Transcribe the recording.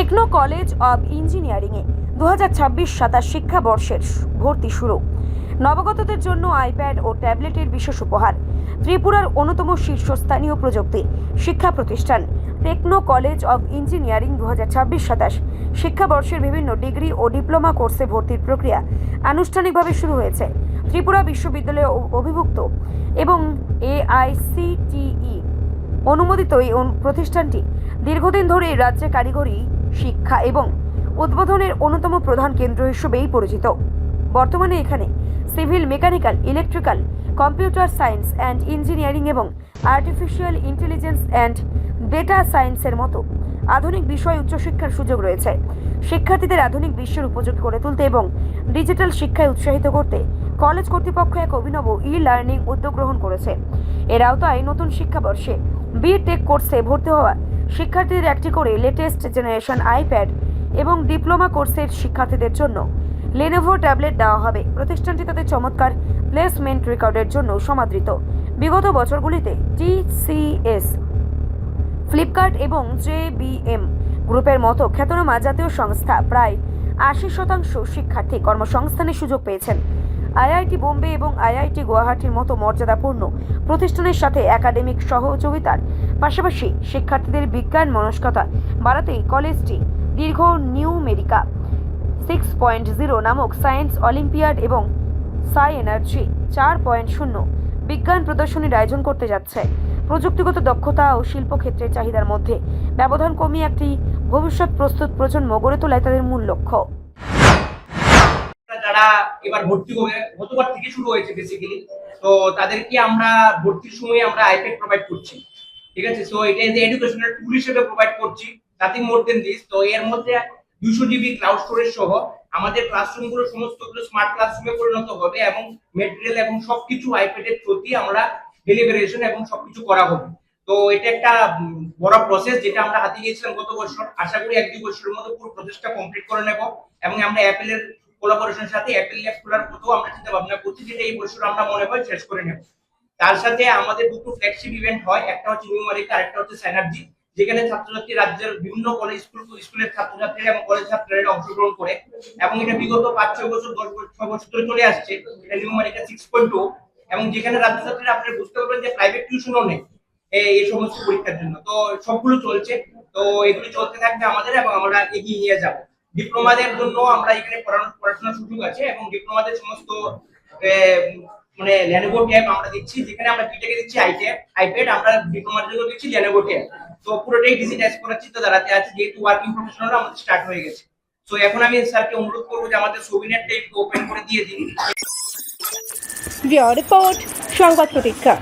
Techno college of ইঞ্জিনিয়ারিংয়ে 2026-27 শিক্ষাবর্ষের ভর্তি শুরু। নবাগতদের জন্য আইপ্যাড ও ট্যাবলেটের বিশেষ উপহার। ত্রিপুরার অন্যতম শীর্ষস্থানীয় প্রযুক্তি শিক্ষা প্রতিষ্ঠান টেকনো কলেজ অব ইঞ্জিনিয়ারিং 2026-27 শিক্ষাবর্ষের বিভিন্ন ডিগ্রি ও ডিপ্লোমা কোর্সে ভর্তির প্রক্রিয়া আনুষ্ঠানিকভাবে শুরু হয়েছে। ত্রিপুরা বিশ্ববিদ্যালয়ে অভিভুক্ত এবং AICTE অনুমোদিত এই প্রতিষ্ঠানটি দীর্ঘদিন ধরে রাজ্যে কারিগরি শিক্ষা এবং উদ্বোধনের অন্যতম প্রধান কেন্দ্র হিসেবেই পরিচিত। বর্তমানে এখানে civil, mechanical, electrical, computer science and engineering এবং আর্টিফিশিয়াল ইন্টেলিজেন্স অ্যান্ড ডেটা সায়েন্সের মতো আধুনিক বিষয় উচ্চশিক্ষার সুযোগ রয়েছে। শিক্ষার্থীদের আধুনিক বিশ্বের উপযোগী করে তুলতে এবং ডিজিটাল শিক্ষায় উৎসাহিত করতে কলেজ কর্তৃপক্ষ এক অভিনব ই-লার্নিং উদ্যোগ গ্রহণ করেছে। এর আওতায় নতুন শিক্ষাবর্ষে বি.টেক কোর্সে ভর্তি হওয়া শিক্ষার্থীদের একটি করে লেটেস্ট জেনারেশন আইপ্যাড এবং ডিপ্লোমা কোর্সের শিক্ষার্থীদের জন্য লেনোভো ট্যাবলেট দেওয়া হবে। প্রতিষ্ঠানটি তাদের চমৎকার প্লেসমেন্ট রেকর্ডের জন্য সমাদৃত। বিগত বছরগুলিতে TCS, ফ্লিপকার্ট এবং JBM গ্রুপের মতো খ্যাতনামা জাতীয় সংস্থা প্রায় 80% শিক্ষার্থী কর্মসংস্থানের সুযোগ পেয়েছেন। IIT বোম্বে এবং IIT গুয়াহাটির মতো মর্যাদাপূর্ণ প্রতিষ্ঠানের সাথে একাডেমিক সহযোগিতার পাশাপাশি শিক্ষার্থীদের বিজ্ঞান মনস্কতা বাড়াতেই কলেজটি দীর্ঘ নিউমেরিকা 6.0 নামক সায়েন্স অলিম্পিয়াড এবং সাই এনার্জি 4.0 বিজ্ঞান প্রদর্শনীর আয়োজন করতে যাচ্ছে। প্রযুক্তিগত দক্ষতা ও শিল্পক্ষেত্রের চাহিদার মধ্যে ব্যবধান কমিয়ে একটি ভবিষ্যৎ প্রস্তুত প্রজন্ম গড়ে তোলাই তাদের মূল লক্ষ্য। যারা এবার ভর্তি হবে, গতবার থেকে শুরু হয়েছে বেসিক্যালি, তো তাদেরকে আমরা ভর্তির সময় আমরা আইপ্যাড প্রোভাইড করছি। ঠিক আছে, সো এটা যে এডুকেশনাল টুল হিসেবে প্রোভাইড করছি, নাথিং মোর দেন দিস। তো এর মধ্যে 200 জিবি ক্লাউড স্টোরেজ সহ আমাদের ক্লাসরুমগুলো সমস্তগুলো স্মার্ট ক্লাসরুমে পরিণত হবে এবং ম্যাটেরিয়াল এবং সবকিছু আইপ্যাডের প্রতি আমরা ডেলিভারেশন এবং সবকিছু করা হবে। তো এটা একটা বড় প্রসেস যেটা আমরা হাতে নিয়েছিলাম গত বছর। আশা করি 1-2 বছরের মধ্যে পুরো প্রসেসটা কমপ্লিট করে নেব এবং আমরা অ্যাপেলের কোলাবোরেশনের সাথে অ্যাপেল ল্যাব খোলার কথাও আমরা চিন্তা ভাবনা করছি, যেটা এই বছর আমরা মনে হয় শেষ করে নেব। তার সাথে আমাদের দুটো ফ্ল্যাগশিপ ইভেন্ট হয়, একটা হচ্ছে নিউমেরিকা আর একটা হচ্ছে সাইনার্জি, যেখানে ছাত্রছাত্রী রাজ্যের বিভিন্ন কলেজ স্কুলের ছাত্রছাত্রীরা এবং কলেজ ছাত্রীরা অংশগ্রহণ করে এবং এটা বিগত 5-6 বছর 10 বছর ধরে চলে আসছে। এটা নিউমেরিকা 6.2 এবং যেখানে রাজ্য ছাত্রীরা আপনি বুঝতে পারবেন যে প্রাইভেট টিউশনও নেই এই সমস্ত পরীক্ষার জন্য। তো সবগুলো চলছে, তো এগুলি চলতে থাকবে আমাদের এবং আমরা এগিয়ে নিয়ে যাব। ডিপ্লোমাদের জন্য আমরা এখানে পড়াশোনার সুযোগ আছে এবং ডিপ্লোমাদের সমস্ত মানে লেনোভো ট্যাব আমরা দিচ্ছি, যেখানে আমরা বিটেকে দিচ্ছি আইপ্যাড, আমরা ডিপ্লোমার জন্য দিচ্ছি লেনোভো ট্যাব। তো পুরোটাই ডিজিটাইজ করার চিন্তা ধারাতে আছে, যেহেতু ওয়ার্কিং প্রফেশনালরা আমাদের স্টার্ট হয়ে গেছে। সো এখন আমি স্যারকে অনুরোধ করবো যে আমাদের সোভিনেটটা একটু ওপেন করে দিয়ে দিন। রিপোর্ট সংবাদ প্রতীক্ষা।